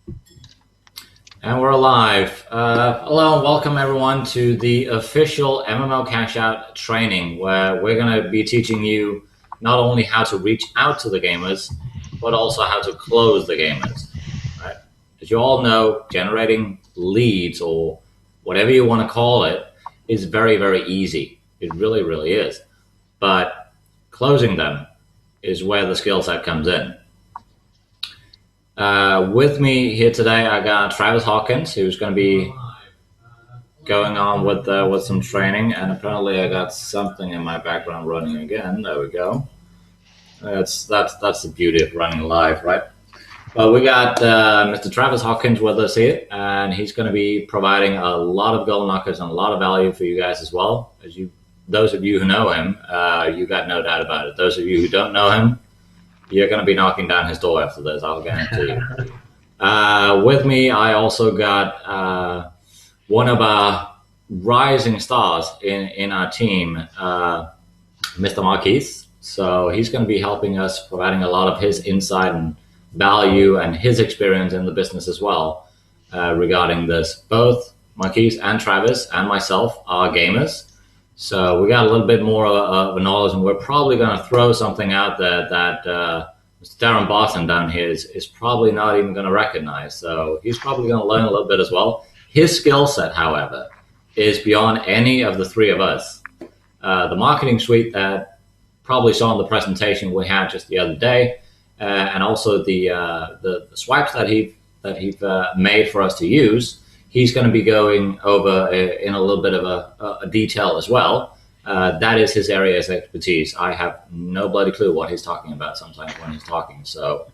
And we're live. Hello and welcome everyone to the official MMO CashOut Training, where we're going to be teaching you not only how to reach out to the gamers, but also how to close the gamers. Right? As you all know, generating leads, or whatever you want to call it, is very, very easy. It really, really is. But closing them is where the skill set comes in. With me here today, I got Travis Hawkins, who's going to be going on with some training, and apparently I got something in my background running again. There we go. That's the beauty of running live, right? Well, we got Mr. Travis Hawkins with us here, and he's going to be providing a lot of goal knockers and a lot of value for you guys as well. Those of you who know him, you got no doubt about it. Those of you who don't know him, you're going to be knocking down his door after this, I'll guarantee you. With me, I also got one of our rising stars in our team, Mr. Marquise. So he's going to be helping us, providing a lot of his insight and value and his experience in the business as well regarding this. Both Marquise and Travis and myself are gamers. So we got a little bit more of knowledge, and we're probably going to throw something out there that Mr. Darren Barton down here is probably not even going to recognize. So he's probably going to learn a little bit as well. His skill set, however, is beyond any of the three of us. The marketing suite that probably saw in the presentation we had just the other day, and also the swipes that he made for us to use. He's going to be going over in a little bit of a detail as well. That is his area of expertise. I have no bloody clue what he's talking about sometimes when he's talking. So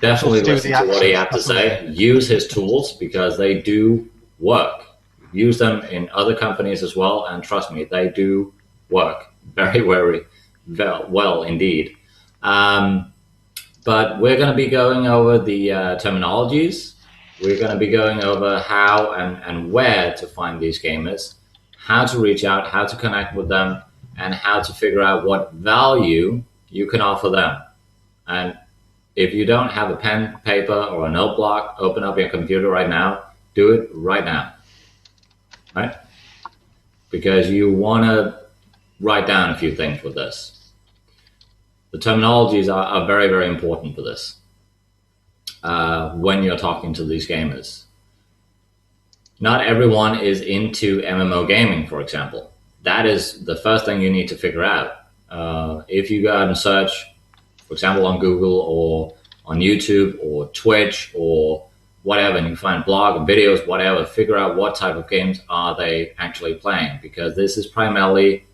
definitely listen to what he has to say. Use his tools because they do work. Use them in other companies as well. And trust me, they do work very, very well indeed. But we're going to be going over the terminologies. We're going to be going over how and where to find these gamers, how to reach out, how to connect with them, and how to figure out what value you can offer them. And if you don't have a pen, paper, or a note block, open up your computer right now. Do it right now, right? Because you want to write down a few things with this. The terminologies are very, very important for this. When you're talking to these gamers. Not everyone is into MMO gaming, for example. That is the first thing you need to figure out. If you go out and search, for example, on Google or on YouTube or Twitch or whatever, and you find blog, videos, whatever, figure out what type of games are they actually playing. Because this is primarily,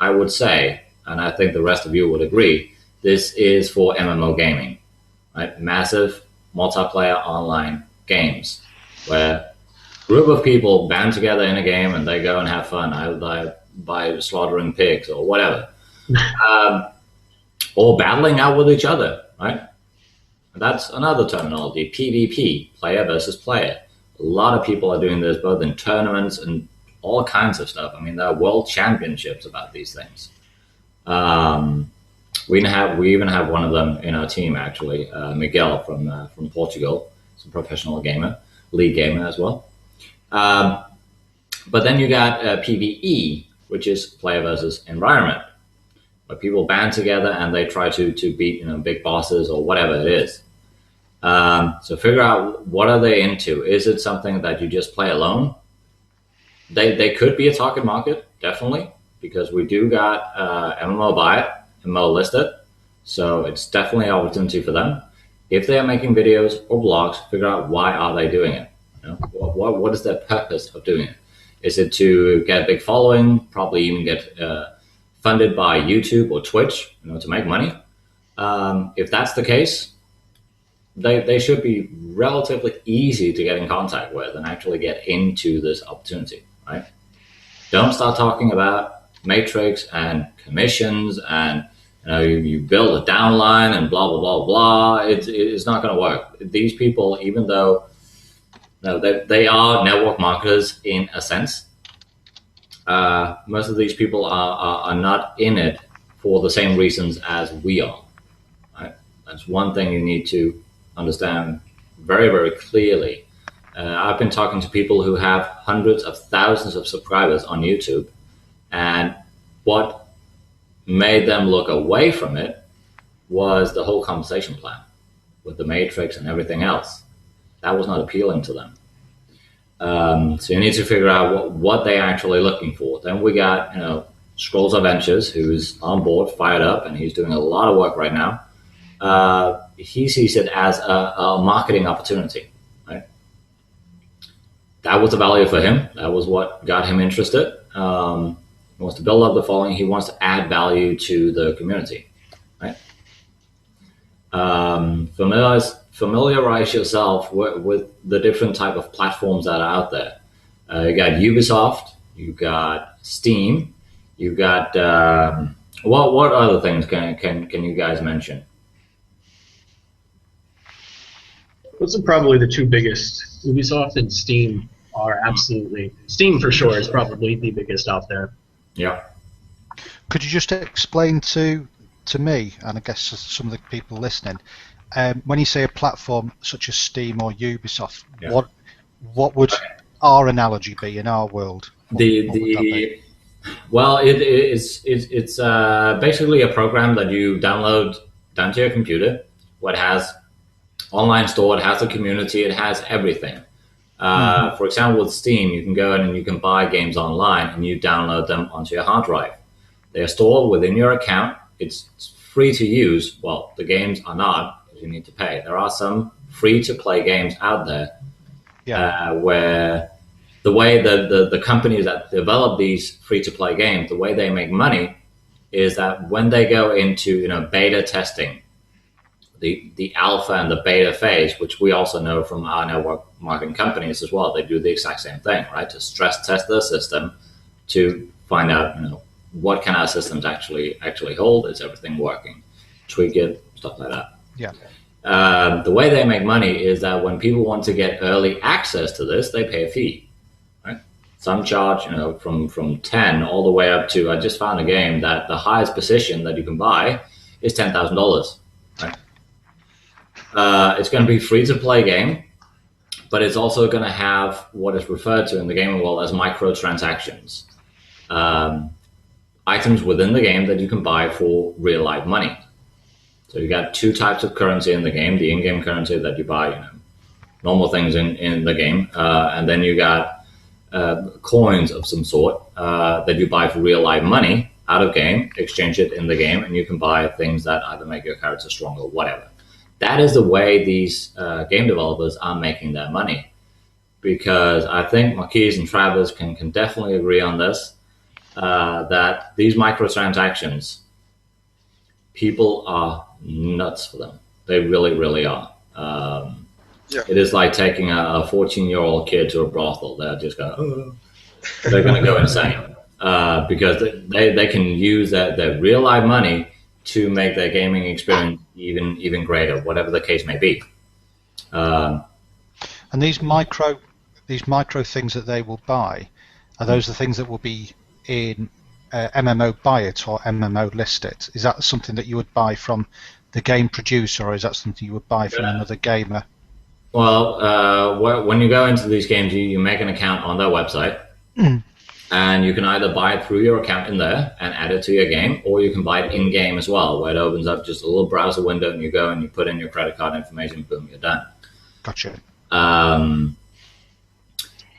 I would say, and I think the rest of you would agree, this is for MMO gaming, right? Massive multiplayer online games where a group of people band together in a game and they go and have fun, either by slaughtering pigs or whatever, or battling out with each other, right? That's another terminology, PvP, player versus player. A lot of people are doing this both in tournaments and all kinds of stuff. I mean, there are world championships about these things. We even have one of them in our team, actually, Miguel from Portugal. He's a professional gamer, league gamer as well. But then you got PvE, which is player versus environment, where people band together and they try to beat big bosses or whatever it is. So figure out what are they into. Is it something that you just play alone? They could be a target market, definitely, because we do got MMO buy it. MMO listed, so it's definitely an opportunity for them. If they are making videos or blogs, figure out why are they doing it. What is their purpose of doing it? Is it to get a big following? Probably even get funded by YouTube or Twitch, to make money. If that's the case, they should be relatively easy to get in contact with and actually get into this opportunity. Right? Don't start talking about matrix and commissions and you build a downline and blah blah blah blah. It's not going to work. These people, even though they are network marketers in a sense, most of these people are not in it for the same reasons as we are. Right? That's one thing you need to understand very, very clearly. I've been talking to people who have hundreds of thousands of subscribers on YouTube, and what made them look away from it was the whole compensation plan with the matrix and everything else. That was not appealing to them. So you need to figure out what they're actually looking for. Then we got, Scrolls of Ventures, who's on board, fired up, and he's doing a lot of work right now. He sees it as a marketing opportunity, right? That was the value for him. That was what got him interested. He wants to build up the following. He wants to add value to the community, right? Familiarize yourself with the different type of platforms that are out there. You got Ubisoft, you got Steam, you got what other things can you guys mention? Those are probably the two biggest. Ubisoft and Steam are absolutely. Steam for sure is probably the biggest out there. Yeah. Could you just explain to me, and I guess some of the people listening, when you say a platform such as Steam or Ubisoft, yeah, what would our analogy be in our world? Well, it's basically a program that you download down to your computer. What has online store, it has the community, it has everything. For example, with Steam, you can go in and you can buy games online and you download them onto your hard drive. They are stored within your account. It's free to use. Well, the games are not, because you need to pay. There are some free-to-play games out there, yeah, where the way the companies that develop these free-to-play games, the way they make money is that when they go into beta testing, the alpha and the beta phase, which we also know from our network marketing companies as well, they do the exact same thing, right? To stress test their system to find out, what can our systems actually hold? Is everything working? Tweak it, stuff like that. Yeah. The way they make money is that when people want to get early access to this, they pay a fee, right? Some charge, from 10 all the way up to, I just found a game that the highest position that you can buy is $10,000, right? It's going to be free to play game, but it's also going to have what is referred to in the gaming world as microtransactions. Items within the game that you can buy for real life money. So you got two types of currency in the game: the in-game currency that you buy, normal things in the game, and then you got coins of some sort that you buy for real life money out of game, exchange it in the game, and you can buy things that either make your character stronger or whatever. That is the way these game developers are making their money, because I think Marquise and Travis can definitely agree on this. That these microtransactions, people are nuts for them. They really, really are. It is like taking a 14-year-old kid to a brothel. They're just going, they're going to go insane because they can use their real life money to make their gaming experience even greater, whatever the case may be. And these micro things that they will buy, are those the things that will be in MMO Buy It or MMO List It? Is that something that you would buy from the game producer, or is that something you would buy from another gamer? Well, when you go into these games, you make an account on their website, and you can either buy it through your account in there and add it to your game, or you can buy it in-game as well, where it opens up just a little browser window, and you go and you put in your credit card information, boom, you're done. Gotcha.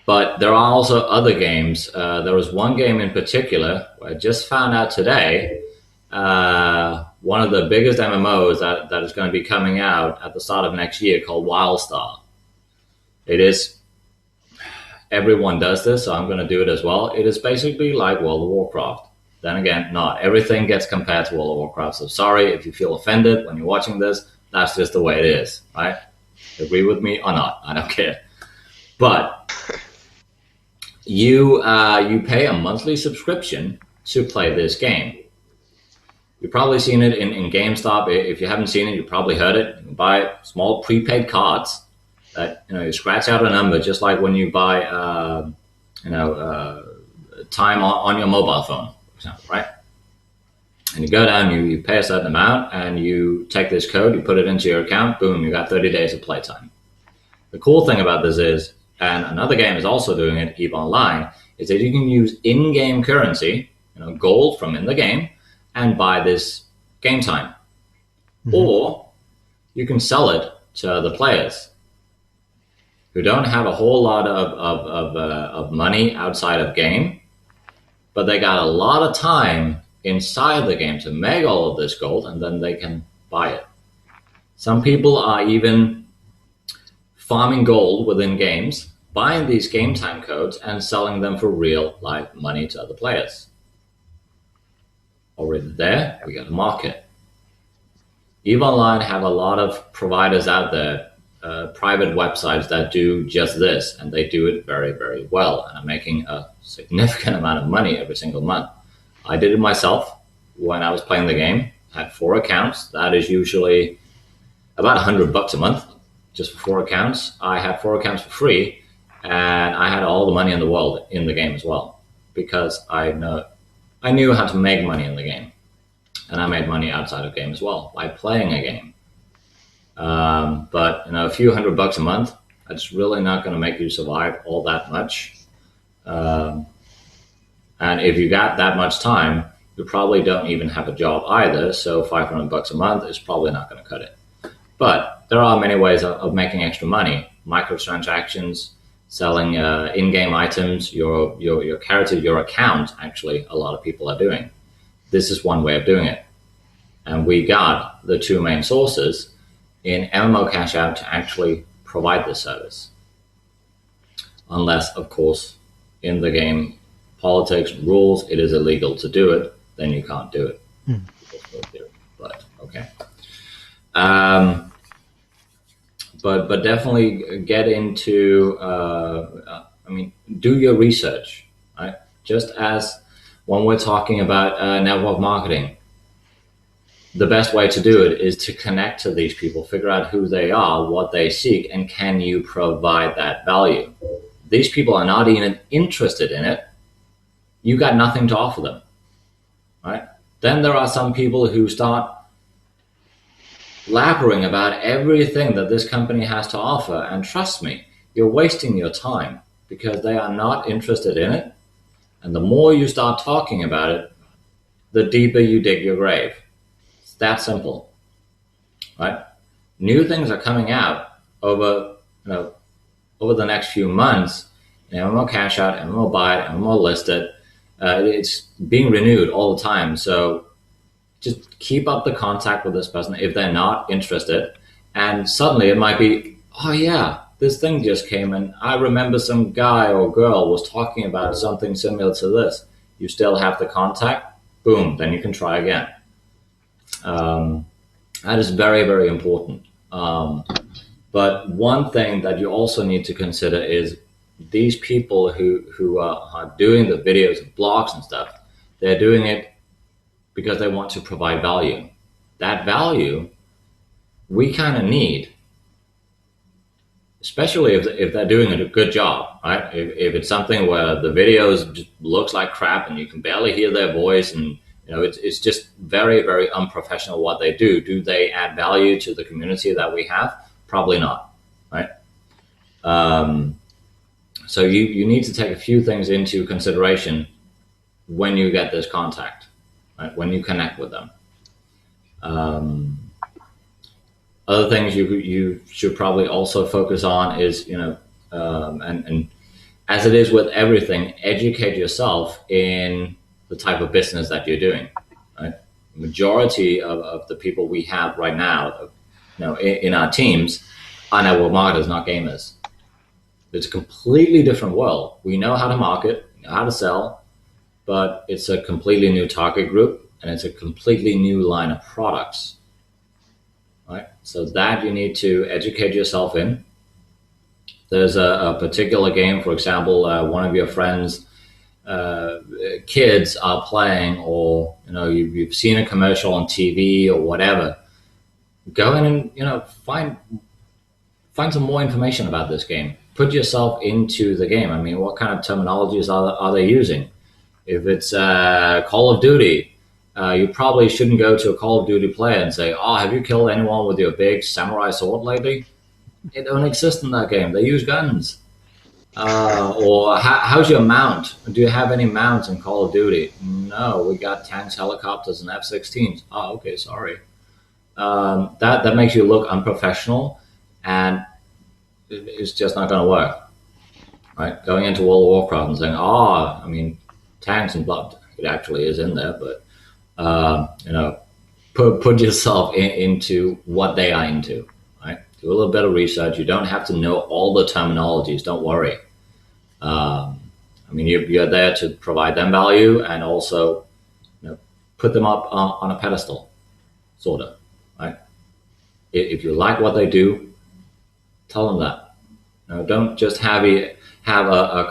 But there are also other games. There was one game in particular where I just found out today, one of the biggest MMOs that is going to be coming out at the start of next year, called Wildstar. It is, everyone does this, so I'm going to do it as well. It is basically like World of Warcraft. Then again, not everything gets compared to World of Warcraft, so sorry if you feel offended when you're watching this. That's just the way it is, right? Agree with me or not, I don't care. But you pay a monthly subscription to play this game. You've probably seen it in GameStop. If you haven't seen it, you probably heard it. You can buy small prepaid cards that you scratch out a number, just like when you buy time on your mobile phone, for example, right? And you go down, you pay a certain amount, and you take this code, you put it into your account, boom, you got 30 days of playtime. The cool thing about this is, and another game is also doing it, EVE Online, is that you can use in-game currency, gold from in the game, and buy this game time. Or you can sell it to other players who don't have a whole lot of money outside of game, but they got a lot of time inside the game to make all of this gold, and then they can buy it. Some people are even farming gold within games, buying these game time codes and selling them for real life money to other players. Already there, we got a market. EVE Online have a lot of providers out there, private websites that do just this, and they do it very, very well and are making a significant amount of money every single month. I did it myself when I was playing the game. I had 4 accounts. That is usually about $100 a month, just for 4 accounts. I had 4 accounts for free, and I had all the money in the world in the game as well, because I knew how to make money in the game. And I made money outside of game as well by playing a game. But a few $100 a month, that's really not going to make you survive all that much. And if you got that much time, you probably don't even have a job either. So $500 a month is probably not going to cut it. But there are many ways of making extra money. Microtransactions, selling in-game items, your character, your account, actually, a lot of people are doing. This is one way of doing it. And we got the 2 main sources in MMO CashOut to actually provide this service. Unless, of course, in the game politics and rules, it is illegal to do it, then you can't do it. But okay. But definitely get into, do your research, right? Just as when we're talking about network marketing, the best way to do it is to connect to these people, figure out who they are, what they seek, and can you provide that value? These people are not even interested in it. You got nothing to offer them, right? Then there are some people who start blabbering about everything that this company has to offer, and trust me, you're wasting your time because they are not interested in it. And the more you start talking about it, the deeper you dig your grave. It's that simple, right? New things are coming out over the next few months. MMO CashOut, MMO Buy It, MMO List It. It's being renewed all the time. So just keep up the contact with this person if they're not interested. And suddenly it might be, oh yeah, this thing just came and I remember some guy or girl was talking about something similar to this. You still have the contact, boom, then you can try again. That is very, very important. But one thing that you also need to consider is these people who are doing the videos and blogs and stuff, they're doing it because they want to provide value. That value we kind of need, especially if they're doing a good job, right? If it's something where the videos just looks like crap and you can barely hear their voice and it's just very, very unprofessional what they do. Do they add value to the community that we have? Probably not, right? So you need to take a few things into consideration when you get this contact, right? When you connect with them. Other things you should probably also focus on is, and as it is with everything, educate yourself in the type of business that you're doing, right? Majority of the people we have right now, in our teams are network marketers, not gamers. It's a completely different world. We know how to market, we know how to sell, but it's a completely new target group and it's a completely new line of products, right? So that you need to educate yourself in. There's a particular game, for example, one of your friends' kids are playing, or you've seen a commercial on TV or whatever. Go in and find some more information about this game. Put yourself into the game. I mean, what kind of terminologies are they using? If it's Call of Duty, you probably shouldn't go to a Call of Duty player and say, "Oh, have you killed anyone with your big samurai sword lately?" It don't exist in that game. They use guns. Or how's your mount? Do you have any mounts in Call of Duty? No, we got tanks, helicopters, and F-16s. Oh, okay, sorry. That makes you look unprofessional, and it's just not going to work, right? Going into World of Warcraft and saying, "Oh, I mean, tanks and blood." It actually is in there, but put yourself into what they are into, right? Do a little bit of research. You don't have to know all the terminologies. Don't worry. I mean, you're there to provide them value and also put them up on a pedestal, sort of, right? If you like what they do, tell them that. Don't just have a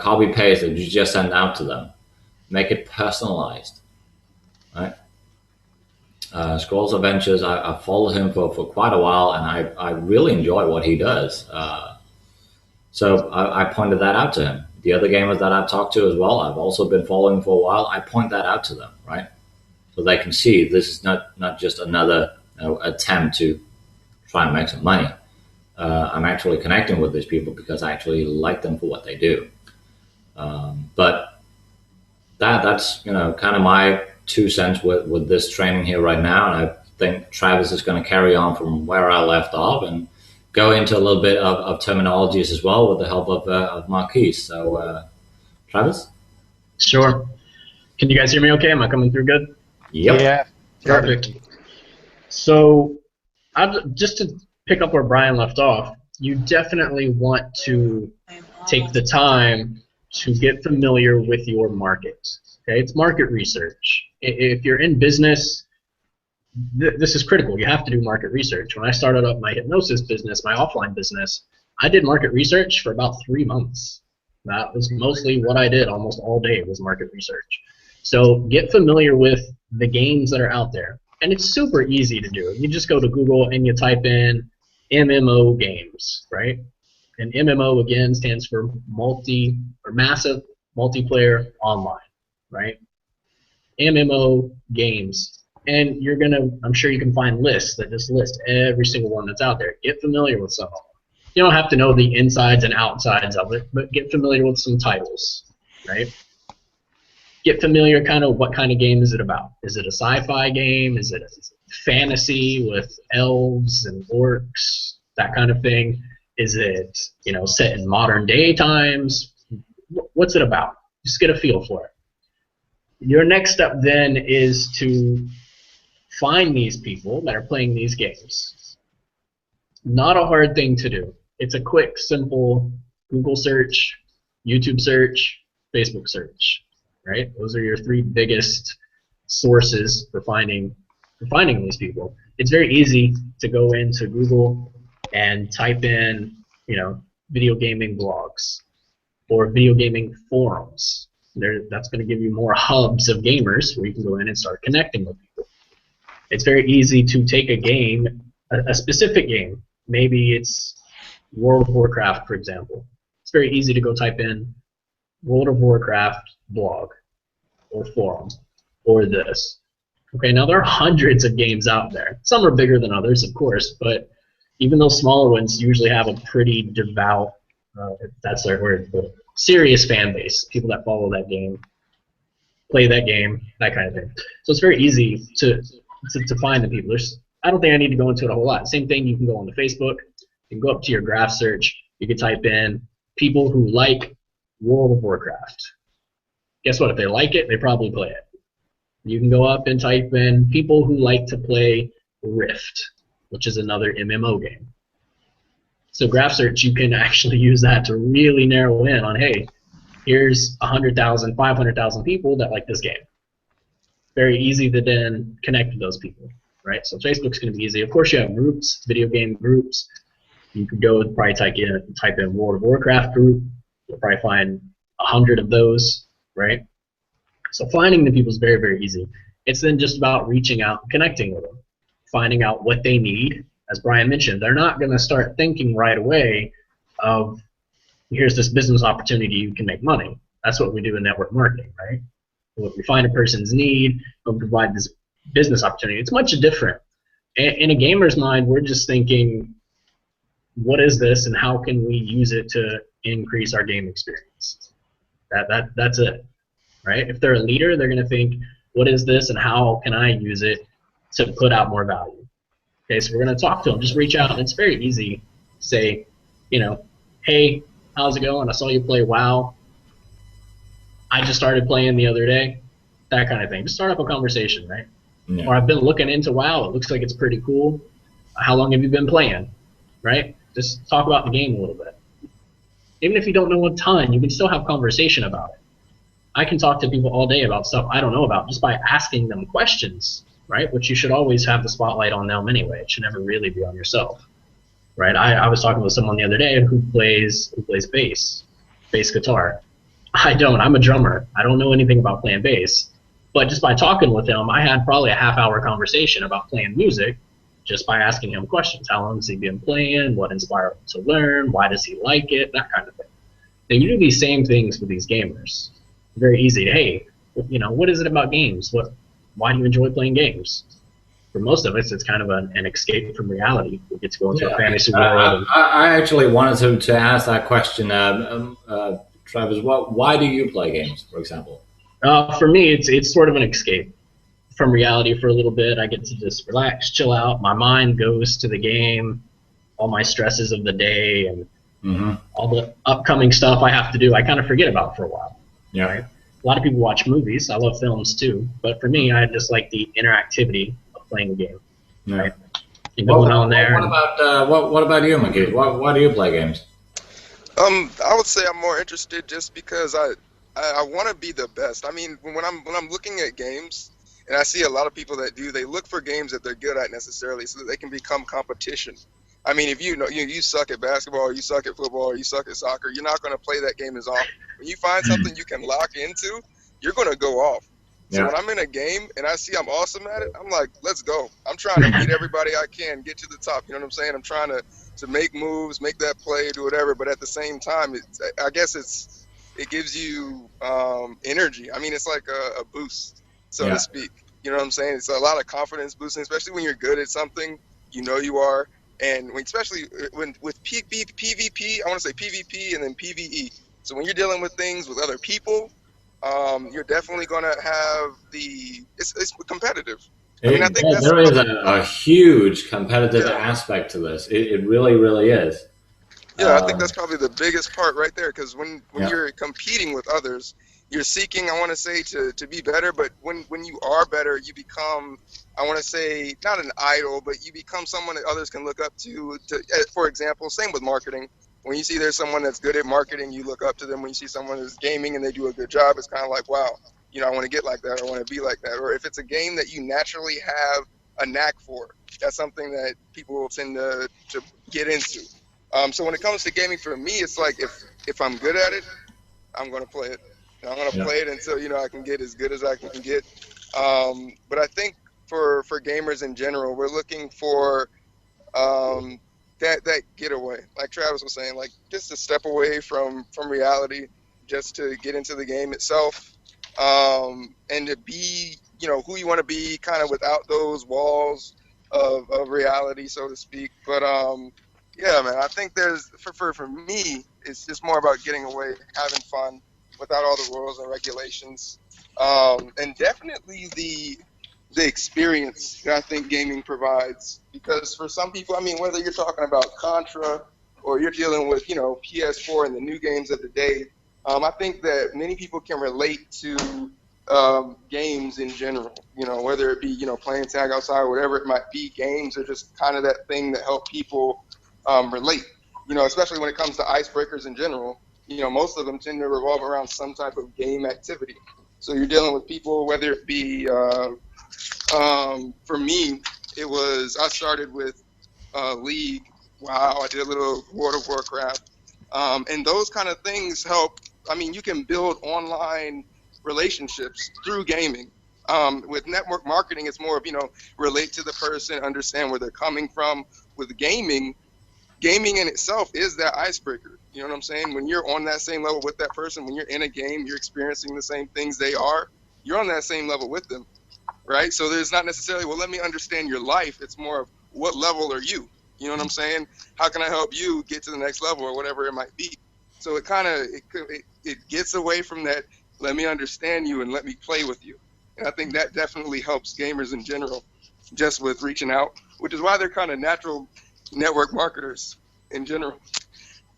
copy paste that you just send out to them. Make it personalized, right? Scrolls Adventures, I've followed him for quite a while, and I really enjoy what he does. So I pointed that out to him. The other gamers that I've talked to as well, I've also been following for a while. I point that out to them, right? So they can see this is not just another attempt to try and make some money. I'm actually connecting with these people because I actually like them for what they do. But that's kind of my 2 cents with this training here right now, and I think Travis is going to carry on from where I left off and go into a little bit of terminologies as well with the help of Marquise. So, Travis? Sure. Can you guys hear me okay? Am I coming through good? Yep. Yeah. Perfect. So, just to pick up where Brian left off, you definitely want to take the time to get familiar with your market. Okay, it's market research. If you're in business, this is critical. You have to do market research. When I started up my hypnosis business, my offline business, I did market research for about 3 months. That was mostly what I did almost all day was market research. So get familiar with the games that are out there. And it's super easy to do. You just go to Google and you type in MMO games, right? And MMO, again, stands for massive multiplayer online, right? MMO games. And I'm sure you can find lists that just list every single one that's out there. Get familiar with some of them. You don't have to know the insides and outsides of it, but get familiar with some titles, right? Get familiar what kind of game is it about. Is it a sci-fi game? Is it a fantasy with elves and orcs, that kind of thing? Is it set in modern day times? What's it about? Just get a feel for it. Your next step then is to find these people that are playing these games. Not a hard thing to do. It's a quick, simple Google search, YouTube search, Facebook search, right? Those are your 3 biggest sources for finding these people. It's very easy to go into Google and type in, video gaming blogs or video gaming forums. That's going to give you more hubs of gamers where you can go in and start connecting with people. It's very easy to take a game, a specific game. Maybe it's World of Warcraft, for example. It's very easy to go type in World of Warcraft blog or forum or this. Okay, now there are hundreds of games out there. Some are bigger than others, of course, but even those smaller ones usually have a pretty devout, if that's their word, but serious fan base, people that follow that game, play that game, that kind of thing. So it's very easy to find the people. I don't think I need to go into it a whole lot. Same thing, you can go onto Facebook, you can go up to your graph search, you can type in people who like World of Warcraft. Guess what? If they like it, they probably play it. You can go up and type in people who like to play Rift, which is another MMO game. So graph search, you can actually use that to really narrow in on, hey, here's 100,000, 500,000 people that like this game. Very easy to then connect with those people, right? So Facebook's going to be easy. Of course, you have groups, video game groups. You could go and probably type in World of Warcraft group. You'll probably find 100 of those, right? So finding the people is very, very easy. It's then just about reaching out and connecting with them, finding out what they need. As Brian mentioned, they're not going to start thinking right away of, here's this business opportunity, you can make money. That's what we do in network marketing, right? If we find a person's need, we'll provide this business opportunity. It's much different. In a gamer's mind, we're just thinking what is this and how can we use it to increase our game experience? That's it, right? If they're a leader, they're going to think, what is this and how can I use it to put out more value? Okay, so we're going to talk to them. Just reach out. It's very easy to say, hey, how's it going? I saw you play WoW. I just started playing the other day. That kind of thing. Just start up a conversation, right? Yeah. Or I've been looking into WoW. It looks like it's pretty cool. How long have you been playing? Right? Just talk about the game a little bit. Even if you don't know a ton, you can still have conversation about it. I can talk to people all day about stuff I don't know about just by asking them questions, right? Which you should always have the spotlight on them anyway. It should never really be on yourself, right? I was talking with someone the other day who plays bass guitar. I don't. I'm a drummer. I don't know anything about playing bass. But just by talking with him, I had probably a half-hour conversation about playing music just by asking him questions. How long has he been playing? What inspired him to learn? Why does he like it? That kind of thing. And you do these same things with these gamers. Very easy. Hey, what is it about games? Why do you enjoy playing games? For most of us, it's kind of an escape from reality. We get to go into a fantasy world. I actually wanted to ask that question, Travis. Why do you play games, for example? For me, it's sort of an escape from reality for a little bit. I get to just relax, chill out. My mind goes to the game, all my stresses of the day, and all the upcoming stuff I have to do, I kind of forget about for a while. Yeah. Right? A lot of people watch movies. I love films too, but for me, I just like the interactivity of playing the game. Yeah. Right? And going on there. What about you, McKee? Why do you play games? I would say I'm more interested just because I want to be the best. I mean, when I'm looking at games, and I see a lot of people that they look for games that they're good at necessarily, so that they can become competition. I mean, if you suck at basketball, or you suck at football, or you suck at soccer, you're not going to play that game as often. When you find something you can lock into, you're going to go off. So when I'm in a game and I see I'm awesome at it, I'm like, let's go. I'm trying to beat everybody I can, get to the top. You know what I'm saying? I'm trying to make moves, make that play, do whatever. But at the same time, I guess it gives you energy. I mean, it's like a boost, so to speak. You know what I'm saying? It's a lot of confidence boosting, especially when you're good at something. You are. And especially with PvP, I want to say PvP and then PvE. So when you're dealing with things with other people, you're definitely going to have it's competitive. I mean, I think there is a huge competitive aspect to this. It really, really is. Yeah, I think that's probably the biggest part right there, because when you're competing with others, you're seeking, I want to say, to be better, but when you are better, you become, I want to say, not an idol, but you become someone that others can look up to. For example, same with marketing. When you see there's someone that's good at marketing, you look up to them. When you see someone who's gaming and they do a good job, it's kind of like, wow, I want to get like that, or I want to be like that. Or if it's a game that you naturally have a knack for, that's something that people will tend to get into. So when it comes to gaming, for me, it's like if I'm good at it, I'm going to play it. And I'm going to play it until I can get as good as I can get. But I think for gamers in general, we're looking for that getaway, like Travis was saying, like just to step away from reality, just to get into the game itself, and to be who you want to be, kind of without those walls of reality, so to speak. But yeah, man, I think there's for me, it's just more about getting away, having fun without all the rules and regulations, and definitely the experience that I think gaming provides. Because for some people, I mean, whether you're talking about Contra or you're dealing with PS4 and the new games of the day, I think that many people can relate to games in general. Whether it be playing tag outside or whatever it might be, games are just kind of that thing that help people relate. Especially when it comes to icebreakers in general. Most of them tend to revolve around some type of game activity. So you're dealing with people, whether it be, for me, I started with League. Wow, I did a little World of Warcraft. And those kind of things help. I mean, you can build online relationships through gaming. With network marketing, it's more of, relate to the person, understand where they're coming from. With gaming in itself is that icebreaker. You know what I'm saying? When you're on that same level with that person, when you're in a game, you're experiencing the same things they are, you're on that same level with them, right? So there's not necessarily, well, let me understand your life. It's more of what level are you? You know what I'm saying? How can I help you get to the next level or whatever it might be? So it kind of it gets away from that. Let me understand you and let me play with you. And I think that definitely helps gamers in general, just with reaching out, which is why they're kind of natural network marketers in general.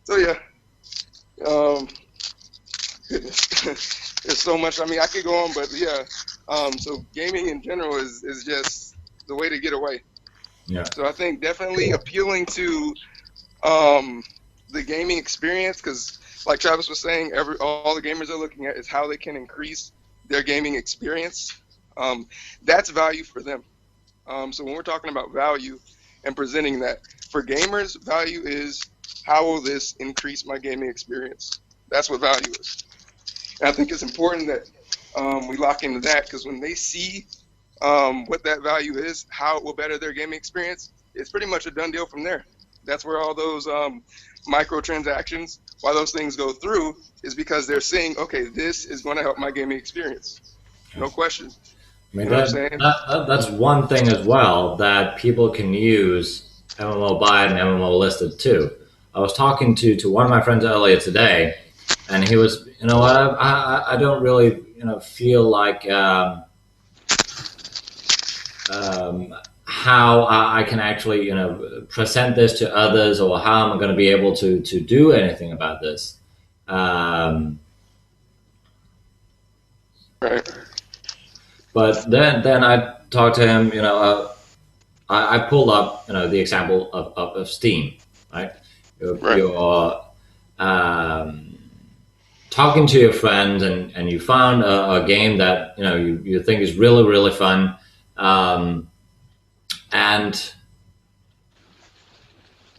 So yeah, goodness, there's so much. I mean, I could go on, but yeah. So gaming in general is just the way to get away. Yeah. So I think definitely appealing to the gaming experience, because like Travis was saying, all the gamers are looking at is how they can increase their gaming experience. That's value for them. So when we're talking about value and presenting that, for gamers, value is how will this increase my gaming experience? That's what value is. And I think it's important that we lock into that, because when they see what that value is, how it will better their gaming experience, it's pretty much a done deal from there. That's where all those microtransactions, why those things go through, is because they're seeing, okay, this is going to help my gaming experience. No question. I mean, You know what I'm saying? that's one thing as well that people can use MMO buy and MMO listed too. I was talking to one of my friends earlier today, and he was, you know what, I don't really, feel like how I can actually, present this to others, or how am I going to be able to do anything about this. Right. But then I talked to him, I pulled up, the example of Steam, right? You're talking to your friends, and you found a game that you think is really, really fun, and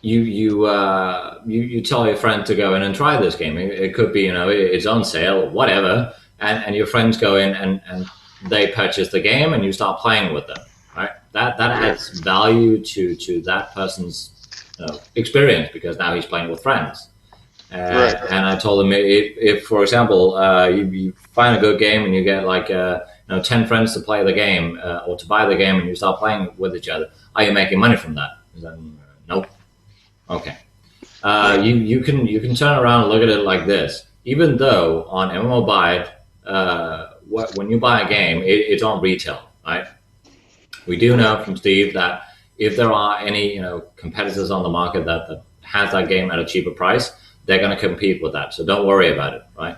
you tell your friend to go in and try this game. It could be it's on sale, whatever, and your friends go in and they purchase the game, and you start playing with them, right? That adds value to that person's experience, because now he's playing with friends. Right. And I told him, if for example, you find a good game and you get like 10 friends to play the game or to buy the game, and you start playing with each other, are you making money from that? He said, nope. Okay. You can turn around and look at it like this. Even though on MMO Buy It, when you buy a game, it's on retail, right? We do know from Steve that if there are any competitors on the market that has that game at a cheaper price, they're going to compete with that. So don't worry about it, right?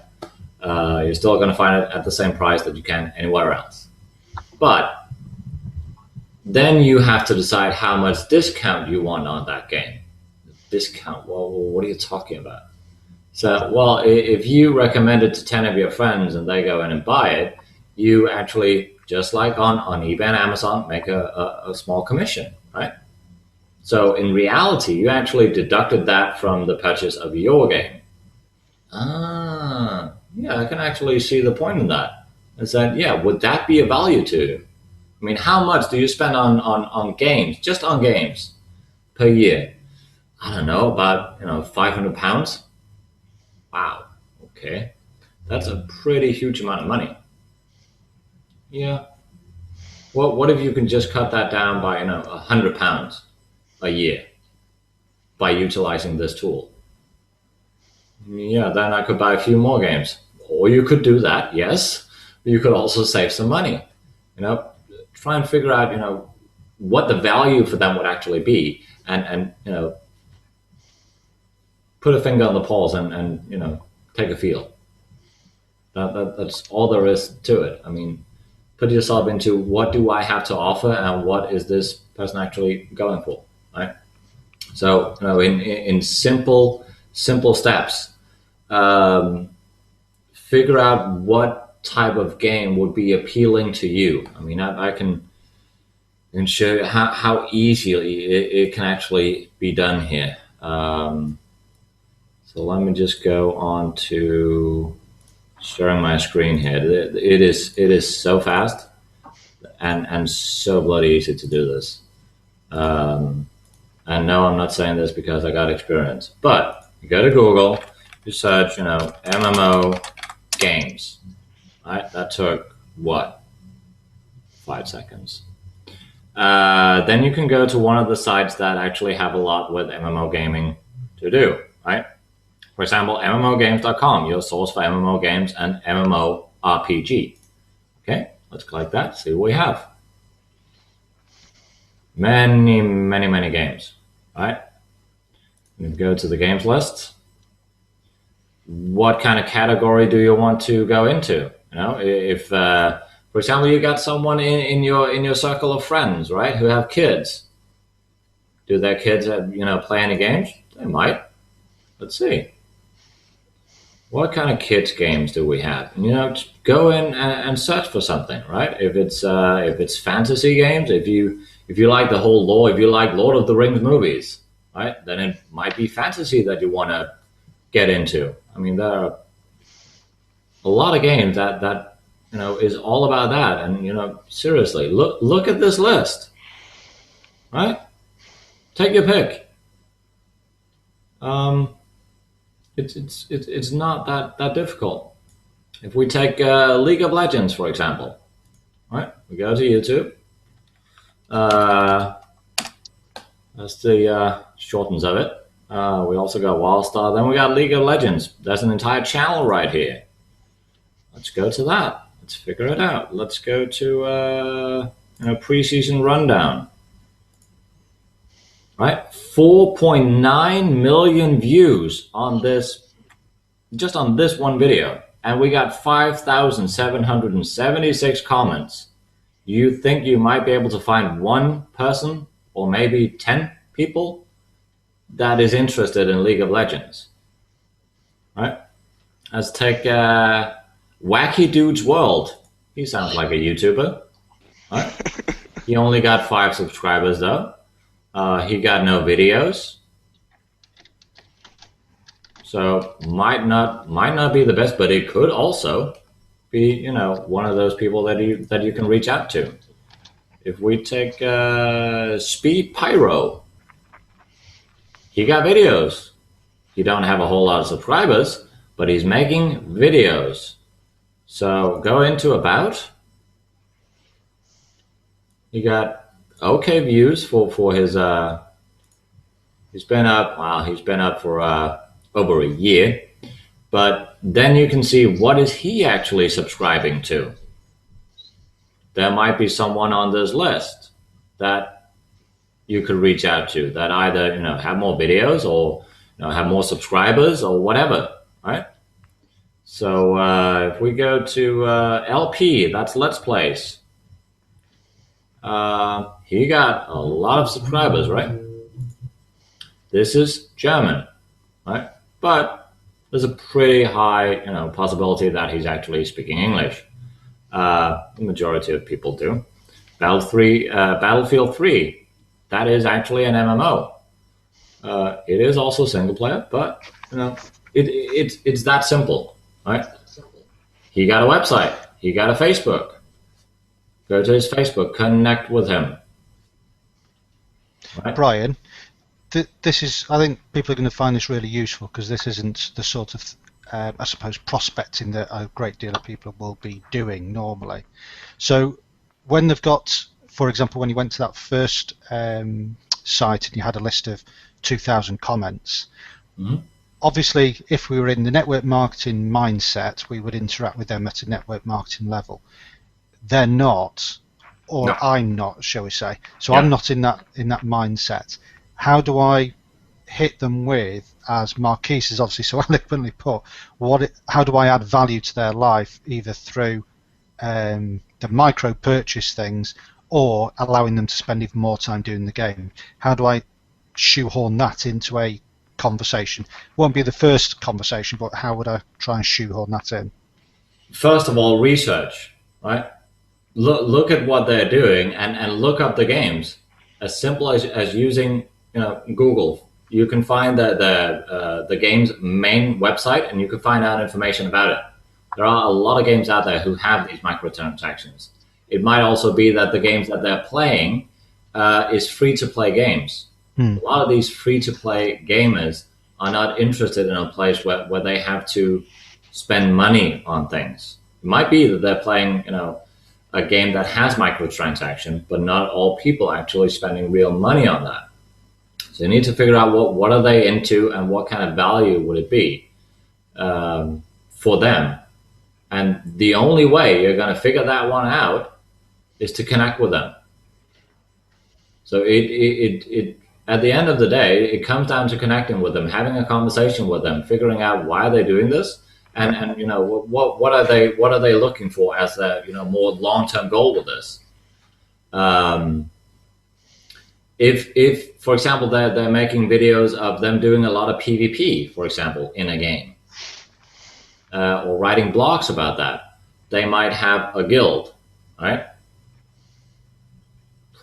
You're still going to find it at the same price that you can anywhere else. But then you have to decide how much discount you want on that game. Discount? Well, what are you talking about? So, well, if you recommend it to 10 of your friends and they go in and buy it, you actually, just like on eBay and Amazon, make a small commission, right? So in reality, you actually deducted that from the purchase of your game. Yeah, I can actually see the point in that. I said, yeah, would that be a value to you? I mean, how much do you spend on games, just on games, per year? I don't know, about £500. Wow, okay, that's a pretty huge amount of money. Yeah. Well, what if you can just cut that down by £100 a year by utilizing this tool? Yeah, then I could buy a few more games. Or you could do that, yes. You could also save some money. Try and figure out what the value for them would actually be, and put a finger on the pulse and take a feel. That's all there is to it. I mean, put yourself into what do I have to offer, and what is this person actually going for, right? So in simple steps, figure out what type of game would be appealing to you. I mean, I can show you how easily it can actually be done here. So let me just go on to sharing my screen here. It is so fast and so bloody easy to do this. And no, I'm not saying this because I got experience, but you go to Google, you search, MMO games. Right? That took what? 5 seconds. then you can go to one of the sites that actually have a lot with MMO gaming to do, right? For example, MMOgames.com, your source for MMO games and MMO RPG. Okay, let's click that, see what we have. Many, many, many games, right? You go to the games list. What kind of category do you want to go into? You know, if for example, you got someone in your circle of friends, right, who have kids. Do their kids, play any games? They might. Let's see. What kind of kids games do we have? Go in and search for something, right? If it's fantasy games, if you like the whole lore, if you like Lord of the Rings movies, right, then it might be fantasy that you want to get into. I mean, there are a lot of games that is all about that. And seriously, look at this list, right? Take your pick. It's not that difficult. If we take League of Legends, for example, right? We go to YouTube. That's the shortens of it. We also got Wildstar. Then we got League of Legends. There's an entire channel right here. Let's go to that. Let's figure it out. Let's go to preseason rundown. Right, 4.9 million views on this, just on this one video, and we got 5,776 comments. You think you might be able to find one person or maybe 10 people that is interested in League of Legends? Right? Let's take Wacky Dude's World. He sounds like a YouTuber. Right? He only got 5 subscribers though. He got no videos, so might not be the best, but it could also be one of those people that you can reach out to. If we take Speed Pyro, he got videos. He don't have a whole lot of subscribers, but he's making videos. So go into about. He got okay views for his he's been up for over a year, but then you can see what is he actually subscribing to. There might be someone on this list that you could reach out to that either have more videos or have more subscribers or whatever, right? So if we go to LP, that's Let's Plays. He got a lot of subscribers, right? This is German, right? But there's a pretty high, possibility that he's actually speaking English. The majority of people do. Battlefield 3, that is actually an MMO. It is also single player, but it's that simple, right? He got a website. He got a Facebook. Go to his Facebook, connect with him. Right? Brian, this is, I think people are going to find this really useful because this isn't the sort of, I suppose, prospecting that a great deal of people will be doing normally. So when they've got, for example, when you went to that first site and you had a list of 2,000 comments, obviously if we were in the network marketing mindset, we would interact with them at a network marketing level. They're not, or no. I'm not, shall we say. So yeah. I'm not in that mindset. How do I hit them with, as Marquise has obviously so eloquently put, how do I add value to their life, either through the micro purchase things or allowing them to spend even more time doing the game? How do I shoehorn that into a conversation? Won't be the first conversation, but how would I try and shoehorn that in? First of all, research, right? Look at what they're doing and look up the games. As simple as using Google, you can find the game's main website and you can find out information about it. There are a lot of games out there who have these microtransactions. It might also be that the games that they're playing is free-to-play games. A lot of these free-to-play gamers are not interested in a place where they have to spend money on things. It might be that they're playing a game that has microtransaction, but not all people actually spending real money on that. So you need to figure out what are they into and what kind of value would it be for them. And the only way you're going to figure that one out is to connect with them. So it at the end of the day, it comes down to connecting with them, having a conversation with them, figuring out why they're doing this, and you know what are they looking for as a more long-term goal with this. If for example they're making videos of them doing a lot of PvP, for example, in a game, or writing blogs about that, they might have a guild, right?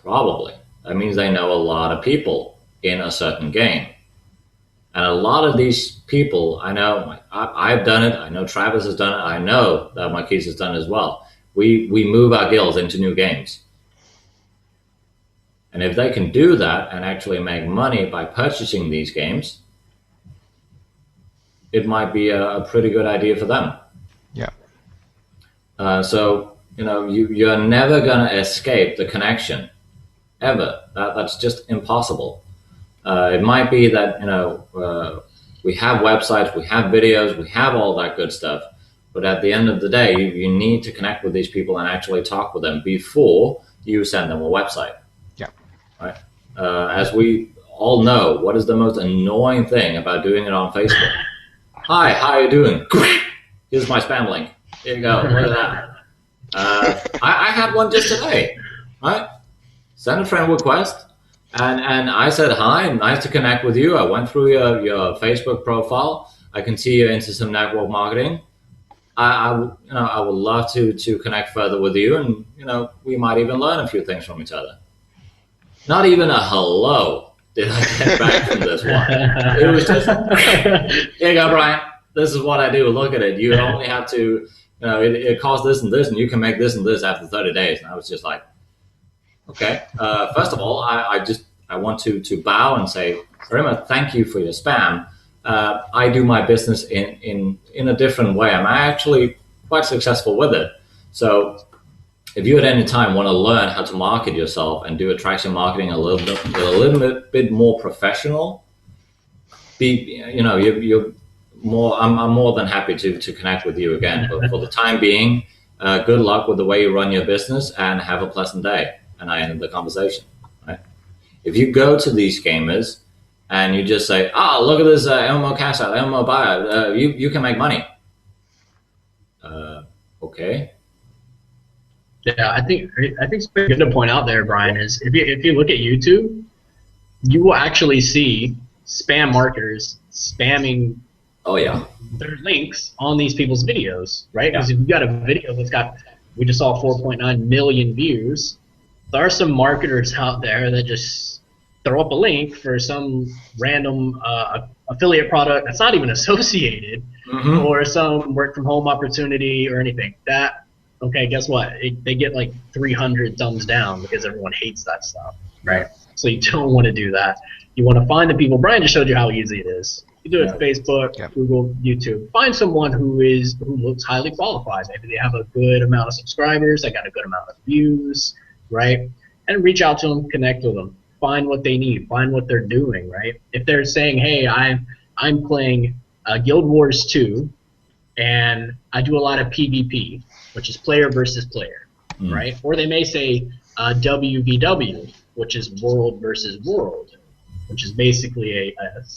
Probably. That means they know a lot of people in a certain game. And a lot of these people, I know, I've done it, I know Travis has done it, I know that Marquise has done it as well. We move our guilds into new games. And if they can do that and actually make money by purchasing these games, it might be a pretty good idea for them. Yeah. So, you're never going to escape the connection, ever. That's just impossible. It might be that, we have websites, we have videos, we have all that good stuff. But at the end of the day, you need to connect with these people and actually talk with them before you send them a website. Yeah. Right. As we all know, what is the most annoying thing about doing it on Facebook? Hi, how are you doing? Great. Here's my spam link. Here you go. Look at that. I had one just today. Right. Send a friend request. And I said, hi, nice to connect with you. I went through your Facebook profile. I can see you're into some network marketing. I would love to connect further with you, and we might even learn a few things from each other. Not even a hello did I get back from this one. It was just, here you go, Brian. This is what I do. Look at it. You only have to, it costs this and this, and you can make this and this after 30 days. And I was just like, okay. First of all, I want to bow and say very much thank you for your spam. I do my business in a different way. I'm actually quite successful with it. So if you at any time want to learn how to market yourself and do attraction marketing a little bit more professional, you're more. I'm more than happy to connect with you again. But for the time being, good luck with the way you run your business and have a pleasant day. And I ended the conversation. Right? If you go to these gamers and you just say, "Oh, look at this MMO CashOut, MMO buyout, you can make money." Okay. Yeah, I think it's good to point out there, Brian, is if you look at YouTube, you will actually see spam marketers spamming. Oh yeah. Their links on these people's videos, right? Because if you've got a video that's got, we just saw 4.9 million views. There are some marketers out there that just throw up a link for some random affiliate product that's not even associated, or some work from home opportunity or anything. Okay, guess what? They get like 300 thumbs down because everyone hates that stuff, right? So you don't want to do that. You want to find the people. Brian just showed you how easy it is. You do it on Facebook, Google, YouTube. Find someone who looks highly qualified. Maybe they have a good amount of subscribers, they got a good amount of views, right? And reach out to them, connect with them, find what they need, find what they're doing, right? If they're saying, hey, I'm playing Guild Wars 2, and I do a lot of PvP, which is player versus player, right? Or they may say WVW, which is world versus world, which is basically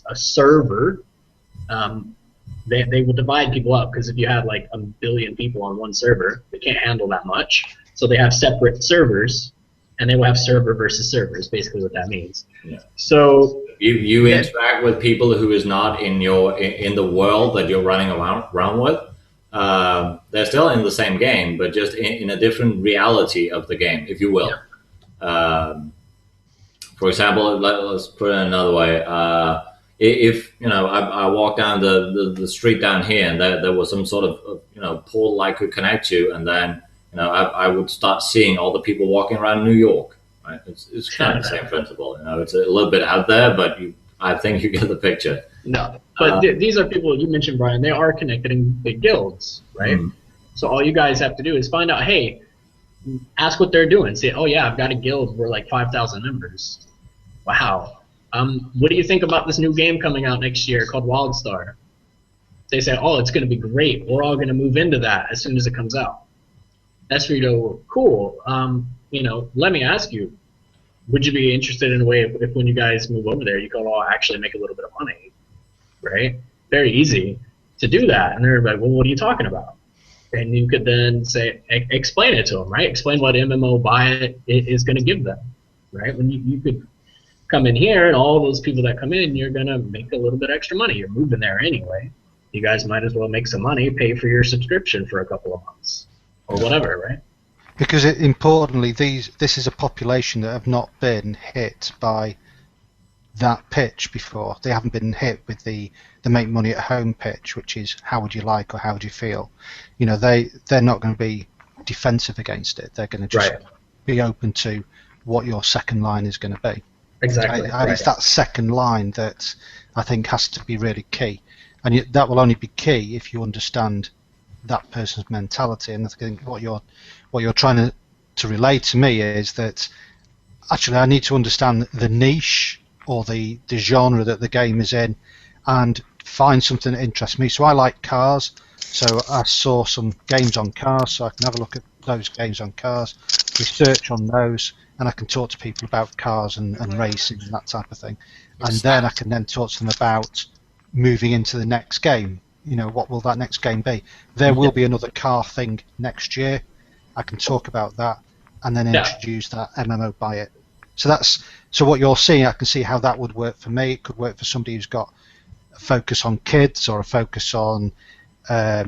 a server. They will divide people up, because if you have like 1 billion people on one server, they can't handle that much. So they have separate servers, and they will have server versus server is basically what that means. Yeah. So you interact with people who is not in the world that you're running around with. They're still in the same game, but just in a different reality of the game, if you will. Yeah. For example, let's put it another way. If I walk down the street down here, and there was some sort of portal I could connect to, and then I would start seeing all the people walking around New York. Right? It's kind of the same principle. It's a little bit out there, but I think you get the picture. No, but these are people you mentioned, Brian. They are connected in big guilds, right? So all you guys have to do is find out, hey, ask what they're doing. Say, oh yeah, I've got a guild. We're like 5,000 members. Wow. What do you think about this new game coming out next year called WildStar? They say, oh, it's going to be great. We're all going to move into that as soon as it comes out. That's where you go, cool. Let me ask you, would you be interested in a way if when you guys move over there, you go, oh, actually make a little bit of money, right? Very easy to do that. And they're like, well, what are you talking about? And you could then say, explain it to them, right? Explain what MMO buy it is going to give them, right? When you could come in here and all those people that come in, you're going to make a little bit extra money. You're moving there anyway. You guys might as well make some money, pay for your subscription for a couple of months or whatever, right? Because importantly, this is a population that have not been hit by that pitch before. They haven't been hit with the make money at home pitch, which is how would you like or how would you feel. They're not going to be defensive against it. They're going to just be open to what your second line is going to be. Exactly. It's that second line that I think has to be really key, and that will only be key if you understand that person's mentality. And I think what you're trying to relay to me is that actually I need to understand the niche or the genre that the game is in and find something that interests me. So I like cars, so I saw some games on cars, so I can have a look at those games on cars, research on those, and I can talk to people about cars and racing and that type of thing. And then I can then talk to them about moving into the next game. What will that next game be? There will be another car thing next year. I can talk about that and then introduce that MMO buy it. So what you're seeing, I can see how that would work for me. It could work for somebody who's got a focus on kids or a focus on, I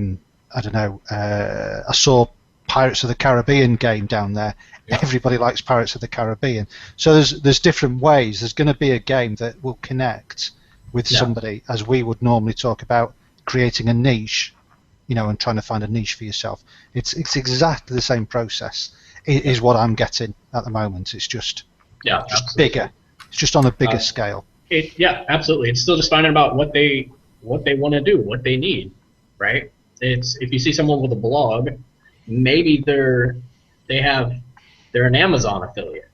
don't know, I saw Pirates of the Caribbean game down there. Yeah. Everybody likes Pirates of the Caribbean. So there's different ways. There's going to be a game that will connect with somebody, as we would normally talk about creating a niche, and trying to find a niche for yourself. It's exactly the same process. Is what I'm getting at the moment. It's just bigger. It's just on a bigger scale. Absolutely. It's still just finding about what they want to do, what they need, right? It's if you see someone with a blog, maybe they're an Amazon affiliate.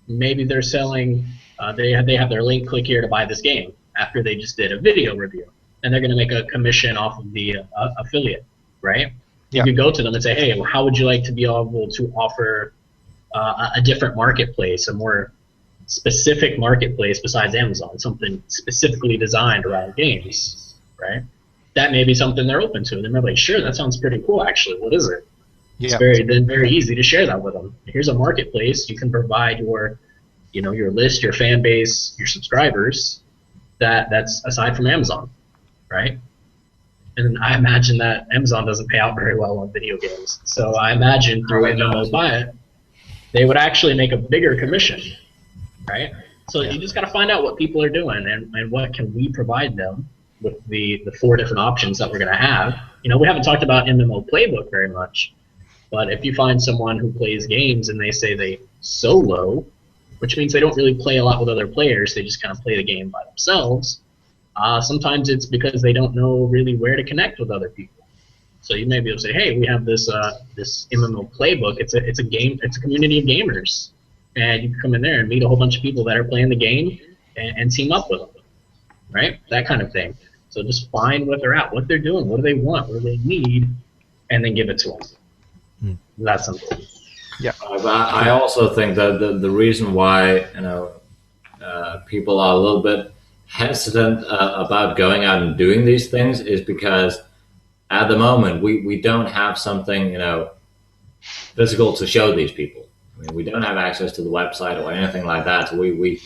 Maybe they're selling. They have their link. Click here to buy this game after they just did a video review, and they're going to make a commission off of the affiliate, right? You could go to them and say, hey, how would you like to be able to offer a different marketplace, a more specific marketplace besides Amazon, something specifically designed around games, right? That may be something they're open to. They're like, sure, that sounds pretty cool, actually. What is it? It's very easy to share that with them. Here's a marketplace. You can provide your list, your fan base, your subscribers. That's aside from Amazon, right? And I imagine that Amazon doesn't pay out very well on video games. So I imagine through MMO Buy It, they would actually make a bigger commission, right? So you just got to find out what people are doing and what can we provide them with the 4 different options that we're going to have. We haven't talked about MMO Playbook very much, but if you find someone who plays games and they say they solo, which means they don't really play a lot with other players, they just kind of play the game by themselves, sometimes it's because they don't know really where to connect with other people. So you may be able to say, hey, we have this MMO Playbook. It's a community of gamers, and you can come in there and meet a whole bunch of people that are playing the game and team up with them, right? That kind of thing. So just find what they're at, what they're doing, what do they want, what do they need, and then give it to them. That's simple. Yeah. I also think that the reason why people are a little bit hesitant about going out and doing these things is because at the moment we don't have something physical to show these people. I mean, we don't have access to the website or anything like that. So we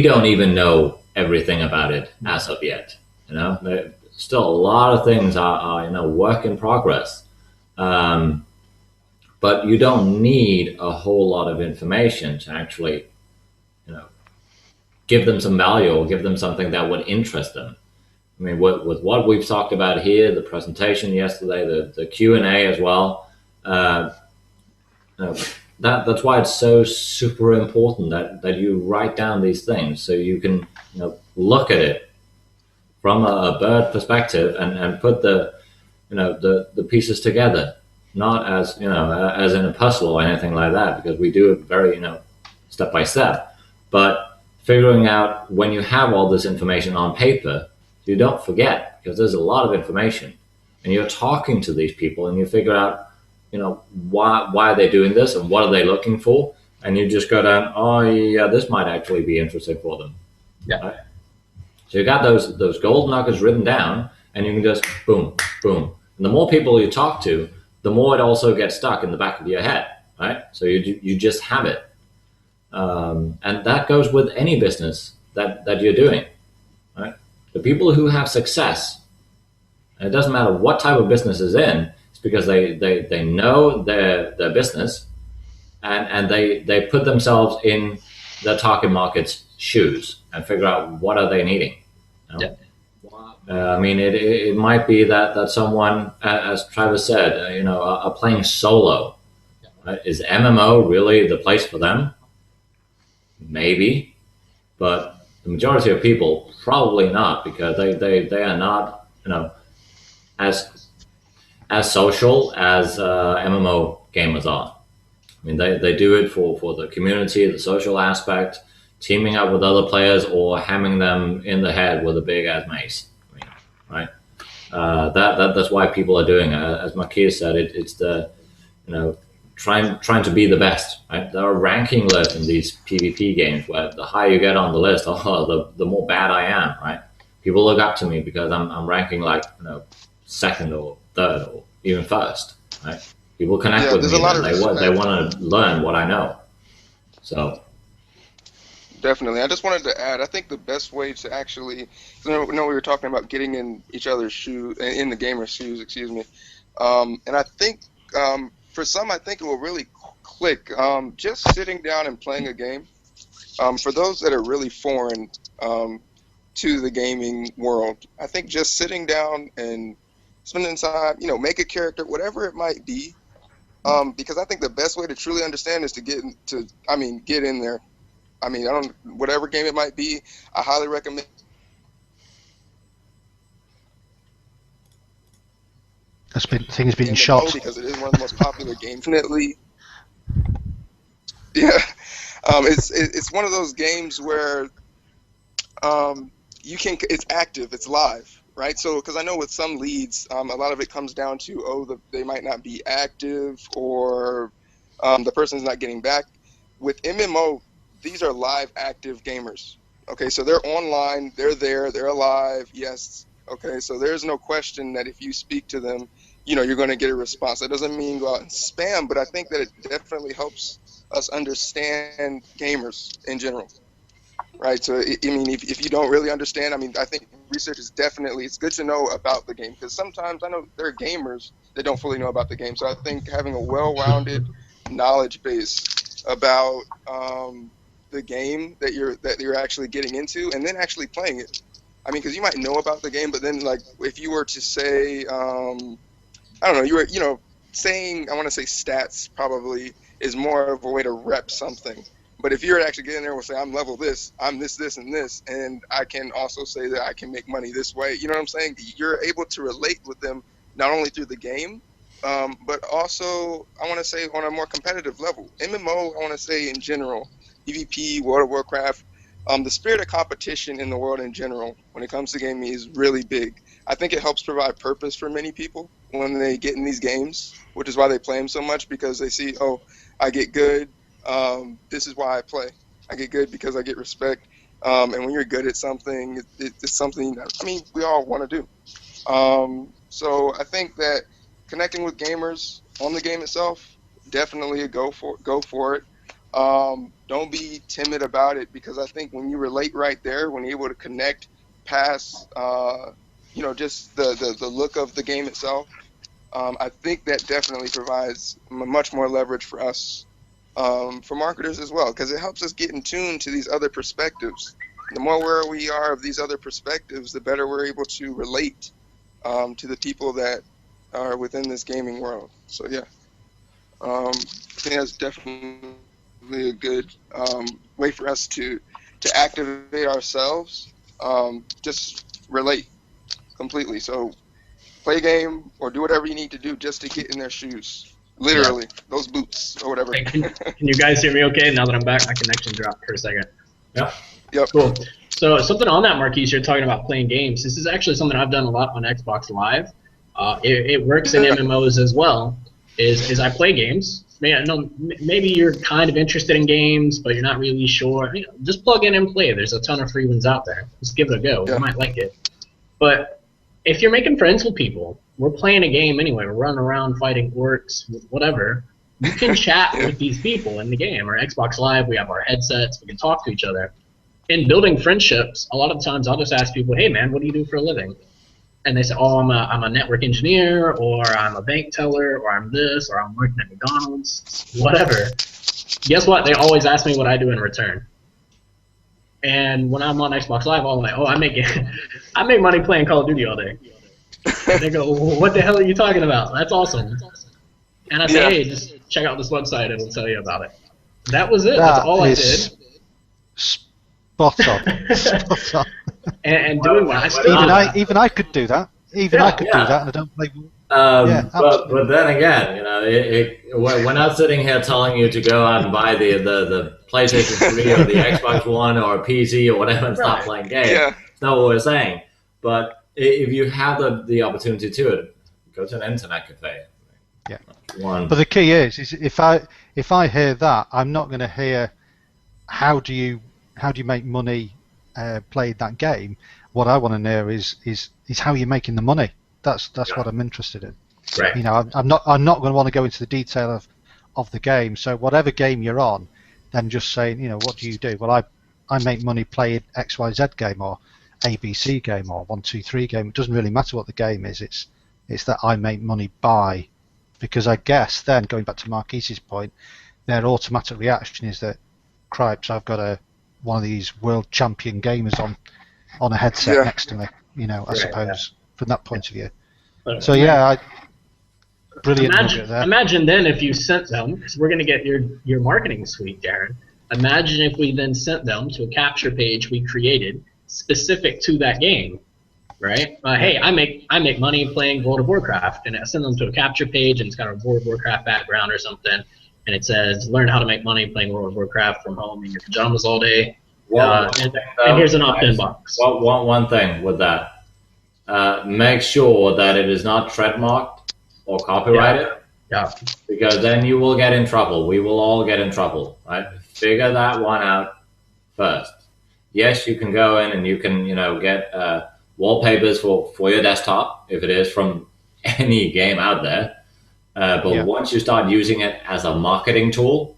don't even know everything about it as of yet. There's still a lot of things are work in progress. But you don't need a whole lot of information to actually, give them some value or give them something that would interest them. I mean, with what we've talked about here, the presentation yesterday, the Q&A as well, that's why it's so super important that you write down these things so you can look at it from a bird perspective and put the pieces together. not as as in a puzzle or anything like that, because we do it very step by step. But figuring out when you have all this information on paper, you don't forget, because there's a lot of information, and you're talking to these people, and you figure out why are they doing this and what are they looking for, and you just go down, oh yeah, this might actually be interesting for them. Yeah. Right? So you got those gold nuggets written down, and you can just boom, boom. And the more people you talk to, the more it also gets stuck in the back of your head, right? So you just have it, and that goes with any business that you're doing, right? The people who have success, and it doesn't matter what type of business is in, it's because they know their business, and they put themselves in the target market's shoes and figure out what are they needing. Yeah. I mean, it might be that someone, as Travis said, are playing solo. Right? Is MMO really the place for them? Maybe, but the majority of people probably not, because they are not as social as MMO gamers are. I mean, they do it for the community, the social aspect, teaming up with other players, or hammering them in the head with a big ass mace. I mean, right? That's why people are doing it. As Marquis said, it's the trying to be the best. Right? There are ranking lists in these PvP games where the higher you get on the list, the more bad I am. Right? People look up to me because I'm ranking like second or third or even first. Right? People connect with me, and they want to learn what I know. So. Definitely. I just wanted to add, I think the best way to actually, we were talking about getting in each other's shoes, in the gamer's shoes, excuse me. And I think for some, I think it will really click. Just sitting down and playing a game, for those that are really foreign to the gaming world, I think just sitting down and spending time, make a character, whatever it might be, because I think the best way to truly understand is to get in there. I mean, whatever game it might be, I highly recommend. Thing has been shot because it is one of the most popular games. Definitely, yeah. It's one of those games where it's active, it's live, right? So, because I know with some leads, a lot of it comes down to they might not be active, or the person's not getting back. With MMO, these are live, active gamers. Okay, so they're online, they're there, they're alive, yes. Okay, so there's no question that if you speak to them, you're going to get a response. That doesn't mean go out and spam, but I think that it definitely helps us understand gamers in general, right? So, I mean, if you don't really understand, I mean, I think research is it's good to know about the game, because sometimes I know there are gamers that don't fully know about the game. So I think having a well-rounded knowledge base about the game that you're actually getting into, and then actually playing it. I mean, because you might know about the game, but then, like, if you were to say, I don't know, you were saying, I want to say stats probably is more of a way to rep something. But if you're actually getting there and say, I'm level this, I'm this, and this, and I can also say that I can make money this way, you know what I'm saying? You're able to relate with them not only through the game, but also, I want to say, on a more competitive level. MMO, I want to say in general, PvP, World of Warcraft, the spirit of competition in the world in general, when it comes to gaming, is really big. I think it helps provide purpose for many people when they get in these games, which is why they play them so much, because they see, oh, I get good. This is why I play. I get good because I get respect. And when you're good at something, it's something that, I mean, we all want to do. So I think that connecting with gamers on the game itself, definitely go for it. Don't be timid about it, because I think when you relate right there, when you're able to connect past, just the look of the game itself, I think that definitely provides much more leverage for us, for marketers as well, because it helps us get in tune to these other perspectives. The more aware we are of these other perspectives, the better we're able to relate to the people that are within this gaming world. So yeah, I think that's definitely a good way for us to activate ourselves, just relate completely. So play a game or do whatever you need to do just to get in their shoes. Literally, those boots or whatever. Hey, can you guys hear me okay? Now that I'm back, my connection dropped for a second. Yeah. Yep. Cool. So something on that, Marquise, you're talking about playing games. This is actually something I've done a lot on Xbox Live. It works in MMOs as well. Is I play games. Man, no, maybe you're kind of interested in games, but you're not really sure. You know, just plug in and play. There's a ton of free ones out there. Just give it a go. Yeah. You might like it. But if you're making friends with people, we're playing a game anyway. We're running around fighting orcs, whatever. You can chat with these people in the game. Or Xbox Live, we have our headsets. We can talk to each other. In building friendships, a lot of times I'll just ask people, hey, man, what do you do for a living? And they say, oh, I'm a network engineer, or I'm a bank teller, or I'm this, or I'm working at McDonald's, whatever. Guess what? They always ask me what I do in return. And when I'm on Xbox Live, I'm like, oh, I make money playing Call of Duty all day. And they go, well, what the hell are you talking about? That's awesome. And I say, hey, just check out this website, and we'll tell you about it. That was it. That's all I did. Spot on. Spot on. And doing what I even I could do that. Even I could do that, and I don't play. But then again, you know, we're not sitting here telling you to go out and buy the PlayStation 3 or the Xbox One or PC or whatever and start playing games. Yeah. That's not what we're saying. But if you have the opportunity to it, go to an internet cafe. Yeah. One. But the key is if I hear that, I'm not going to hear how do you make money playing that game. What I want to know is how you're making the money. That's what I'm interested in. Right. You know, I'm not going to want to go into the detail of the game. So whatever game you're on, then just saying, you know, what do you do? Well, I make money playing XYZ game or ABC game or 1, 2, 3 game. It doesn't really matter what the game is. It's that I make money by, because I guess then going back to Marquise's point, their automatic reaction is that, cripes, I've got one of these world champion gamers on a headset next to me. You know, I suppose from that point of view. So brilliant nugget there. Imagine then if you sent them, because we're going to get your marketing suite, Darren. Imagine if we then sent them to a capture page we created specific to that game, right? Hey, I make money playing World of Warcraft, and I send them to a capture page, and it's got a World of Warcraft background or something, and it says, learn how to make money playing World of Warcraft from home in your pajamas all day. And here's an opt-in box. One thing with that, make sure that it is not trademarked or copyrighted. Yeah. Because then you will get in trouble. We will all get in trouble, right? Figure that one out first. Yes, you can go in and you can, you know, get wallpapers for your desktop if it is from any game out there. But once you start using it as a marketing tool,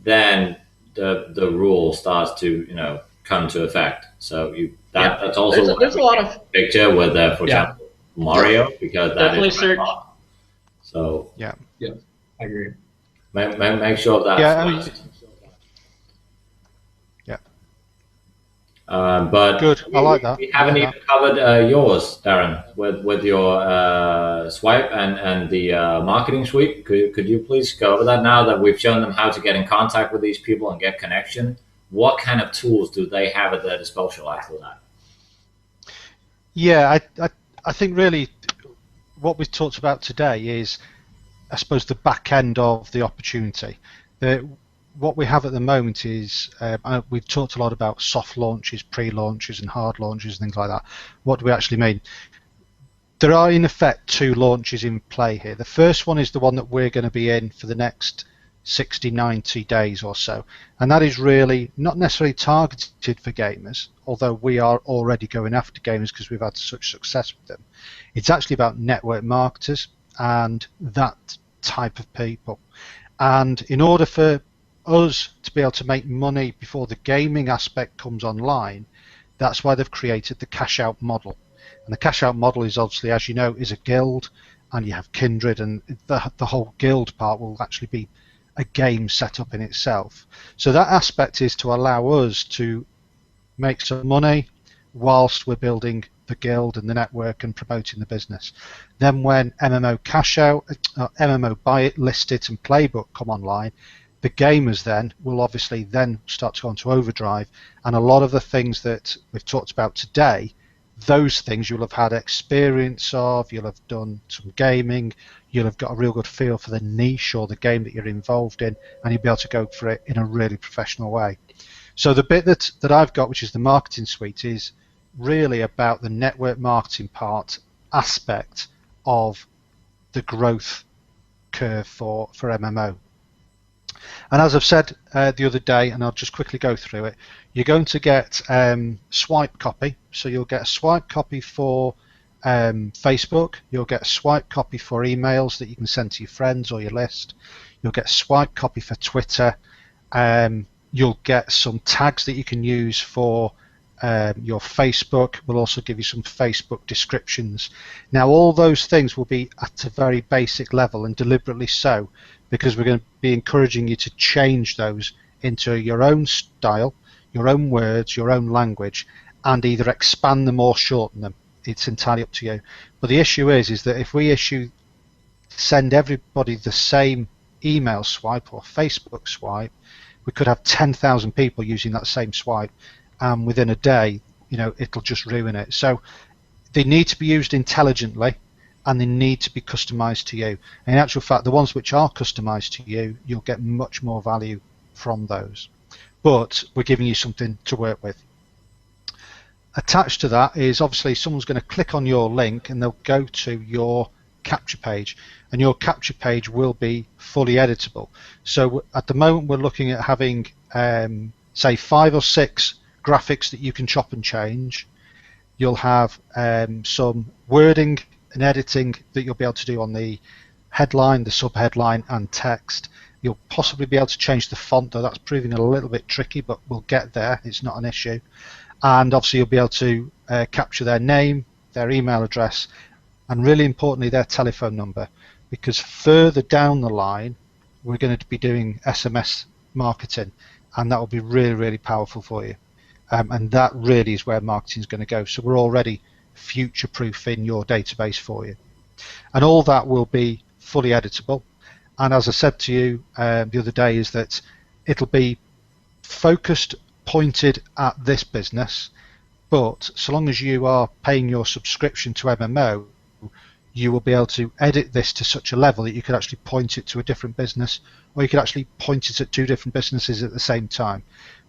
then the rule starts to, you know, come to effect. So that's also there's a lot of picture with, for example, Mario, because that definitely is search. So Yeah, I agree. Make sure of that. But good. I like that. We haven't even covered yours, Darren, with your swipe and the marketing suite. Could you please go over that now that we've shown them how to get in contact with these people and get connection? What kind of tools do they have at their disposal after that? Yeah, I think really what we've talked about today is, I suppose, the back end of the opportunity. What we have at the moment is, we've talked a lot about soft launches, pre-launches and hard launches and things like that. What do we actually mean? There are in effect 2 launches in play here. The first one is the one that we're going to be in for the next 60, 90 days or so. And that is really not necessarily targeted for gamers, although we are already going after gamers because we've had such success with them. It's actually about network marketers and that type of people. And in order for us to be able to make money before the gaming aspect comes online, that's why they've created the cash out model. And the cash out model is obviously, as you know, is a guild, and you have kindred, and the whole guild part will actually be a game set up in itself. So that aspect is to allow us to make some money whilst we're building the guild and the network and promoting the business. Then when MMO CashOut, MMO Buy It, List It and Playbook come online, the gamers then will obviously then start to go into overdrive, and a lot of the things that we've talked about today, those things you'll have had experience of, you'll have done some gaming, you'll have got a real good feel for the niche or the game that you're involved in, and you'll be able to go for it in a really professional way. So the bit that I've got, which is the marketing suite, is really about the network marketing part aspect of the growth curve for MMO. And as I've said the other day, and I'll just quickly go through it, you're going to get swipe copy. So you'll get a swipe copy for Facebook. You'll get a swipe copy for emails that you can send to your friends or your list. You'll get a swipe copy for Twitter. You'll get some tags that you can use for your Facebook. We'll also give you some Facebook descriptions. Now, all those things will be at a very basic level, and deliberately so, because we're going to be encouraging you to change those into your own style, your own words, your own language, and either expand them or shorten them. It's entirely up to you. But the issue is that if we send everybody the same email swipe or Facebook swipe, we could have 10,000 people using that same swipe, and within a day, it'll just ruin it. So they need to be used intelligently, and they need to be customized to you. In actual fact, the ones which are customized to you, you'll get much more value from those. But we're giving you something to work with. Attached to that is obviously someone's going to click on your link and they'll go to your capture page, and your capture page will be fully editable. So at the moment we're looking at having say 5 or 6 graphics that you can chop and change. You'll have some wording and editing that you'll be able to do on the headline, the subheadline, and text. You'll possibly be able to change the font, though that's proving a little bit tricky, but we'll get there. It's not an issue. And obviously you'll be able to capture their name, their email address, and really importantly their telephone number, because further down the line we're going to be doing SMS marketing, and that will be really, really powerful for you. And that really is where marketing is going to go. So we're already future-proofing your database for you. And all that will be fully editable. And as I said to you the other day, is that it'll be focused, pointed at this business, but so long as you are paying your subscription to MMO, you will be able to edit this to such a level that you could actually point it to a different business, or you could actually point it at 2 different businesses at the same time.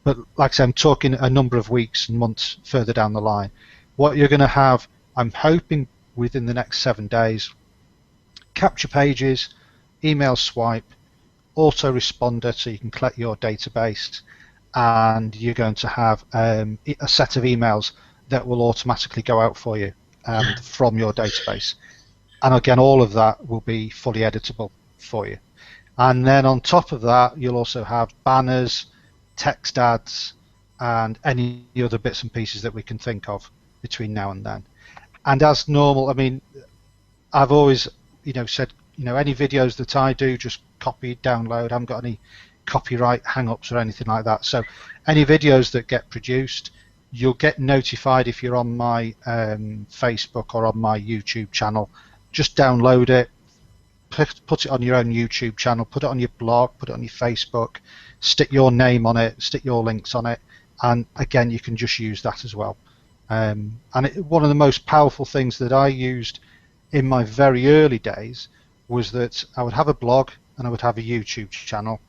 But like I said, I'm talking a number of weeks and months further down the line. What you're going to have, I'm hoping within the next 7 days, capture pages, email swipe, autoresponder so you can collect your database, and you're going to have a set of emails that will automatically go out for you from your database. And again, all of that will be fully editable for you. And then on top of that, you'll also have banners, text ads, and any other bits and pieces that we can think of between now and then. And as normal, I mean, I've always said, any videos that I do, just copy, download. I haven't got any copyright hang-ups or anything like that. So any videos that get produced, you'll get notified if you're on my Facebook or on my YouTube channel. Just download it, put it on your own YouTube channel, put it on your blog, put it on your Facebook, stick your name on it, stick your links on it, and again, you can just use that as well. And one of the most powerful things that I used in my very early days was that I would have a blog and I would have a YouTube channel.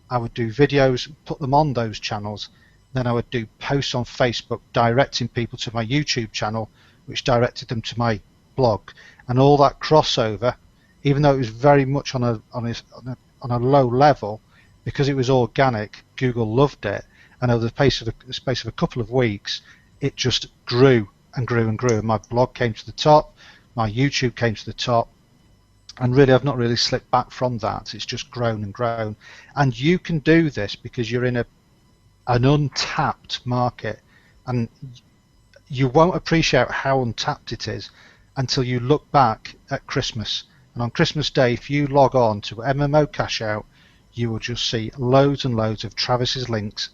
I would do videos, put them on those channels, then I would do posts on Facebook directing people to my YouTube channel, which directed them to my blog. And all that crossover, even though it was very much on a low level, because it was organic, Google loved it, and over the space of a couple of weeks, it just grew and grew and grew. And my blog came to the top, my YouTube came to the top, and really I've not really slipped back from that. It's just grown and grown. And you can do this because you're in an untapped market, and you won't appreciate how untapped it is until you look back at Christmas. And on Christmas Day, if you log on to MMO CashOut, you will just see loads and loads of Travis's links,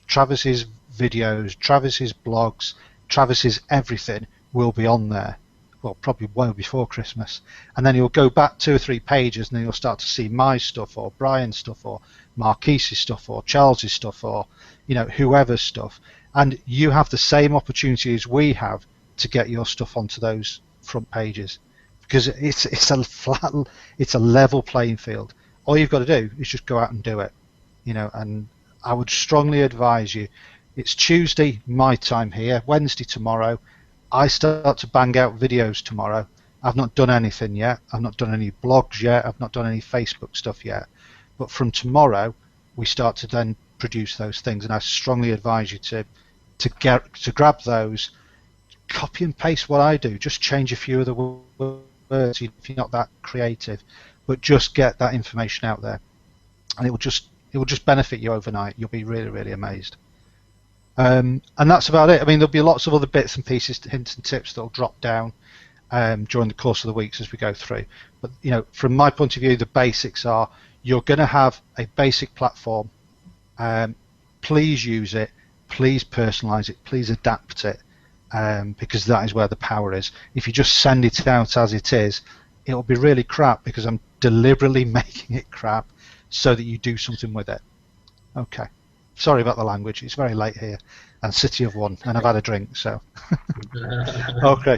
Travis's videos, Travis's blogs, Travis's everything will be on there. Well, probably well before Christmas. And then you'll go back 2 or 3 pages and then you'll start to see my stuff, or Brian's stuff, or Marquise's stuff, or Charles's stuff, or whoever's stuff. And you have the same opportunity as we have to get your stuff onto those front pages, because it's a level playing field. All you've got to do is just go out and do it, and I would strongly advise you. It's Tuesday my time here, Wednesday tomorrow. I start to bang out videos tomorrow. I've not done anything yet. I've not done any blogs yet. I've not done any Facebook stuff yet. But from tomorrow, we start to then produce those things, and I strongly advise you to grab those, copy and paste what I do. Just change a few of the words if you're not that creative, but just get that information out there, and it will just benefit you overnight. You'll be really, really amazed. And that's about it. I mean, there'll be lots of other bits and pieces, hints and tips that'll drop down during the course of the weeks as we go through. But from my point of view, the basics are: you're going to have a basic platform. Please use it. Please personalize it. Please adapt it, because that is where the power is. If you just send it out as it is, it'll be really crap, because I'm deliberately making it crap so that you do something with it. Okay. Sorry about the language. It's very late here, and City of One, and I've had a drink, so. Okay.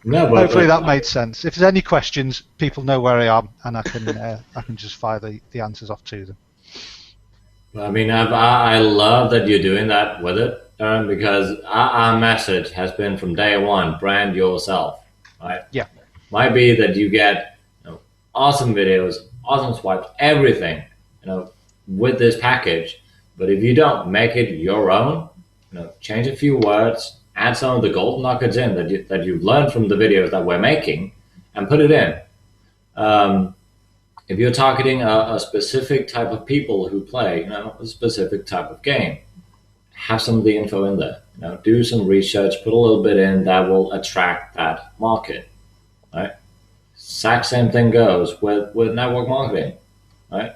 No, but hopefully that made sense. If there's any questions, people know where I am, and I can just fire the answers off to them. I mean, I love that you're doing that with it, Aaron, because our message has been from day one: brand yourself, right? Yeah. Might be that you get awesome videos, awesome swipes, everything, with this package. But if you don't make it your own, change a few words, add some of the gold nuggets in that you've learned from the videos that we're making, and put it in. If you're targeting a specific type of people who play, a specific type of game, have some of the info in there. Do some research, put a little bit in that will attract that market. Right? Exact same thing goes with network marketing. Right?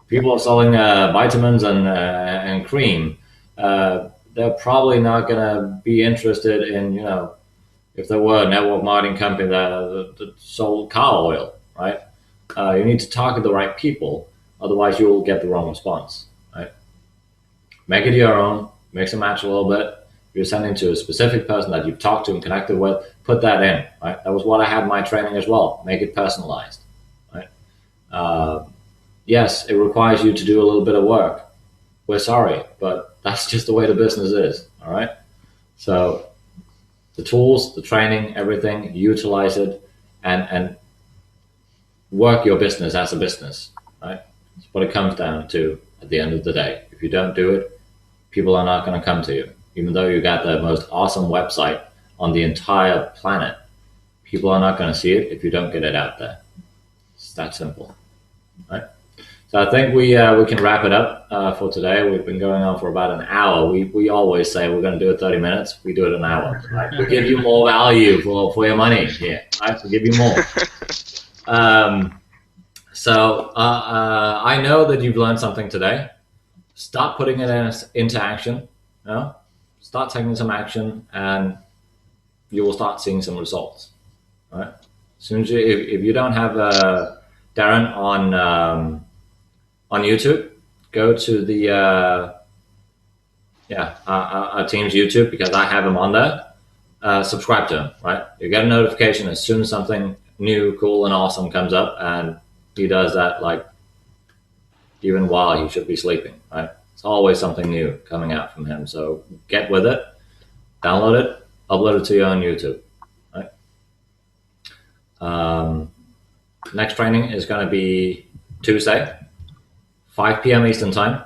People are selling vitamins and cream. They're probably not going to be interested in, if there were a network marketing company that sold car oil, right? You need to target the right people, otherwise you'll get the wrong response, right? Make it your own, mix and match a little bit. If you're sending to a specific person that you've talked to and connected with, put that in, right? That was what I had in my training as well. Make it personalized, right? Yes, it requires you to do a little bit of work. We're sorry, but that's just the way the business is, all right? So the tools, the training, everything, utilize it and work your business as a business, right? That's what it comes down to at the end of the day. If you don't do it, people are not going to come to you. Even though you got the most awesome website on the entire planet, people are not going to see it if you don't get it out there. It's that simple, right? So I think we can wrap it up for today. We've been going on for about an hour. We always say we're going to do it 30 minutes. We do it an hour. Right? We give you more value for your money here. Right? We give you more. So I know that you've learned something today. Start putting it into action. Start taking some action, and you will start seeing some results. Right? As soon as if you don't have Darren on YouTube, go to the our team's YouTube, because I have him on there. Subscribe to him, right? You get a notification as soon as something new, cool, and awesome comes up, and he does that like even while he should be sleeping, right? It's always something new coming out from him. So get with it, download it, upload it to your own YouTube, right? Next training is going to be Tuesday, 5 p.m. Eastern time.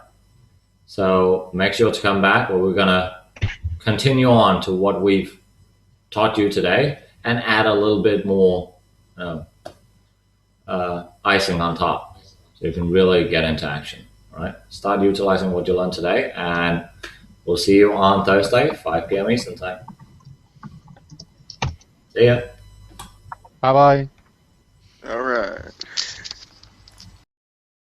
So make sure to come back, where we're going to continue on to what we've taught you today and add a little bit more icing on top, so you can really get into action. All right? Start utilizing what you learned today, and we'll see you on Thursday, 5 p.m. Eastern time. See ya. Bye-bye.